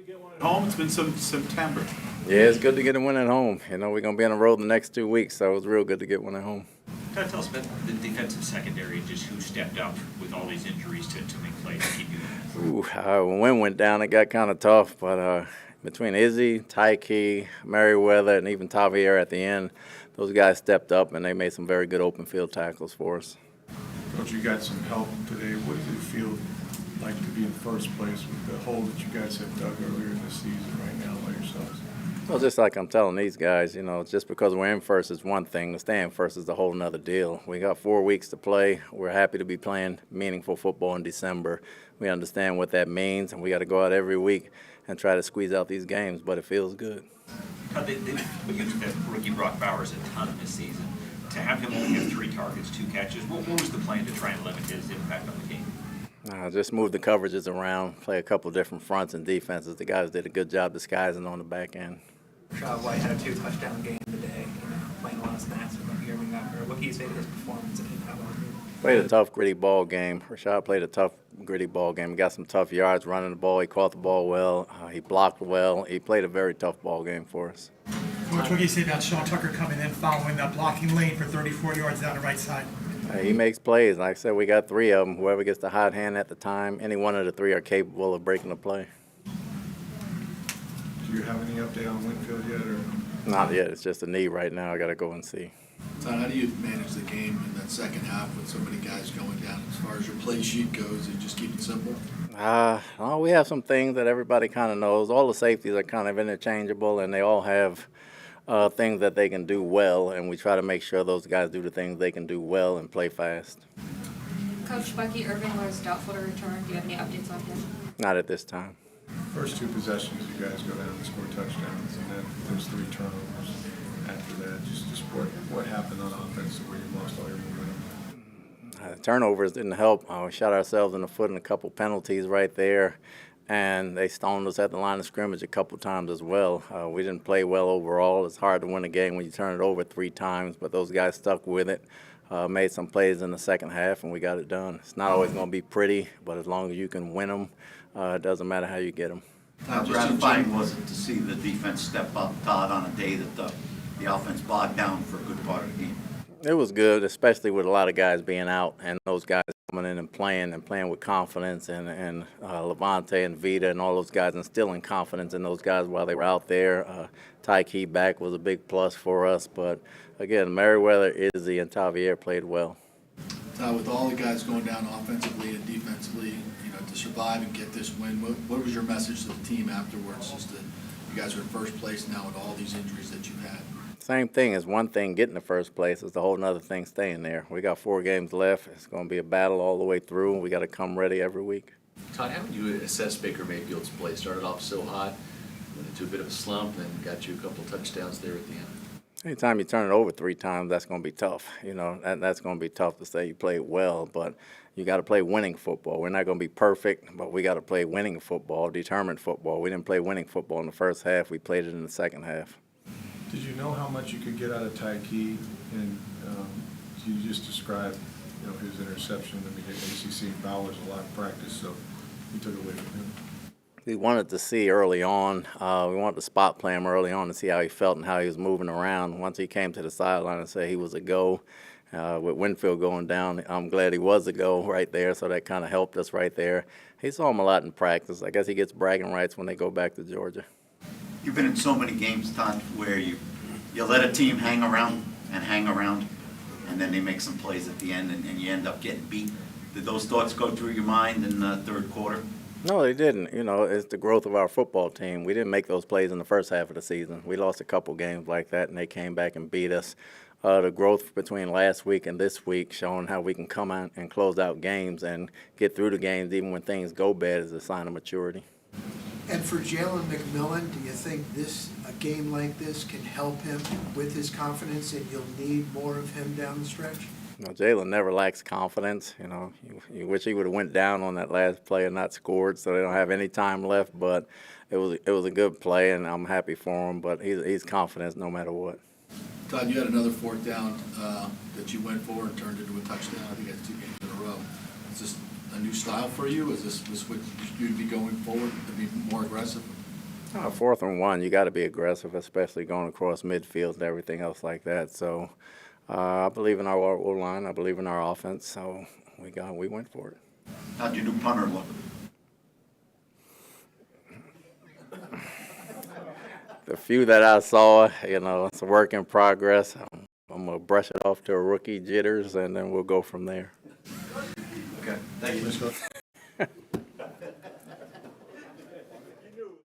Get one at home. It's been some September. Yeah, it's good to get a win at home. You know, we're going to be on the road the next 2 weeks, so it's real good to get one at home. Todd, tell us about the defensive secondary and just who stepped up with all these injuries to make plays to keep you. When Wynn went down, it got kind of tough, but between Izzy, Tyke, Merriweather, and even Tavier at the end, those guys stepped up and they made some very good open field tackles for us. Coach, you got some help today. What does it feel like to be in first place with the hole that you guys have dug earlier in the season right now by yourselves? Well, just like I'm telling these guys, you know, just because we're in first is one thing. To stay in first is a whole nother deal. We got 4 weeks to play. We're happy to be playing meaningful football in December. We understand what that means, and we got to go out every week and try to squeeze out these games, but it feels good. Todd, they've used that rookie Brock Bowers a ton this season. To have him only have 3 targets, 2 catches, what was the plan to try and limit his impact on the game? Just move the coverages around, play a couple different fronts and defenses. The guys did a good job disguising on the back end. Rashad White had a 2-touchdown game today, playing a lot of snaps with him here. What can you say to his performance and how long? Played a tough, gritty ball game. Rashad played a tough, gritty ball game. He got some tough yards running the ball. He caught the ball well. He blocked well. He played a very tough ball game for us. Coach, what do you say about Sean Tucker coming in following that blocking lane for 34 yards down the right side? He makes plays. Like I said, we got 3 of them. Whoever gets the hot hand at the time, any one of the 3 are capable of breaking the play. Do you have any update on Winfield yet? Or? Not yet. It's just a knee right now. I got to go and see. Todd, how do you manage the game in that second half with so many guys going down? As far as your play sheet goes, you just keep it simple? Well, we have some things that everybody kind of knows. All the safeties are kind of interchangeable, and they all have things that they can do well, and we try to make sure those guys do the things they can do well and play fast. Coach Bucky Irvin was doubtful to return. Do you have any updates on him? Not at this time. First 2 possessions, you guys go down and score touchdowns, and then there's 3 turnovers after that. Just what happened on offense where you lost all your momentum? Turnovers didn't help. We shot ourselves in the foot in a couple penalties right there, and they stoned us at the line of scrimmage a couple times as well. We didn't play well overall. It's hard to win a game when you turn it over 3 times, but those guys stuck with it, made some plays in the second half, and we got it done. It's not always going to be pretty, but as long as you can win them, it doesn't matter how you get them. How gratifying was it to see the defense step up, Todd, on a day that the offense bogged down for a good part of the game? It was good, especially with a lot of guys being out and those guys coming in and playing with confidence, and Levante and Vita and all those guys instilling confidence in those guys while they were out there. Tyke back was a big plus for us, but again, Merriweather, Izzy, and Tavier played well. With all the guys going down offensively and defensively, you know, to survive and get this win, what was your message to the team afterwards? Just that you guys are in first place now with all these injuries that you've had. Same thing. Is one thing getting to first place. It's a whole other thing staying there. We got 4 games left. It's going to be a battle all the way through. We got to come ready every week. Todd, how would you assess Baker Mayfield's play? Started off so hot, went into a bit of a slump, and got you a couple of touchdowns there at the end. Anytime you turn it over 3 times, that's going to be tough. You know, that's going to be tough to say you played well, but you got to play winning football. We're not going to be perfect, but we got to play winning football, determined football. We didn't play winning football in the first half. We played it in the second half. Did you know how much you could get out of Tyke? And you just described, you know, his interception. I mean, ACC Bowers a lot of practice, so you took it away from him. We wanted to see early on. We wanted to spot play him early on to see how he felt and how he was moving around. Once he came to the sideline and said he was a go, with Winfield going down, I'm glad he was a go right there, so that kind of helped us right there. He saw him a lot in practice. I guess he gets bragging rights when they go back to Georgia. You've been in so many games, Todd, where you let a team hang around, and then they make some plays at the end, and you end up getting beat. Did those thoughts go through your mind in the third quarter? No, they didn't. You know, it's the growth of our football team. We didn't make those plays in the first half of the season. We lost a couple games like that, and they came back and beat us. The growth between last week and this week, showing how we can come out and close out games and get through the games even when things go bad, is a sign of maturity. And for Jalen McMillan, do you think a game like this can help him with his confidence, and you'll need more of him down the stretch? You know, Jalen never lacks confidence. You know, you wish he would have went down on that last play and not scored, so they don't have any time left. But it was a good play, and I'm happy for him. But he's confident no matter what. Todd, you had another 4th down that you went for and turned into a touchdown. I think that's 2 games in a row. Is this a new style for you? Is this what you'd be going forward to be more aggressive? 4th and 1, you got to be aggressive, especially going across midfield and everything else like that. So I believe in our O-line. I believe in our offense. So we went for it. How'd your new punter look? The few that I saw, it's a work in progress. I'm going to brush it off to a rookie jitters, and then we'll go from there. Okay, thank you. Let's go.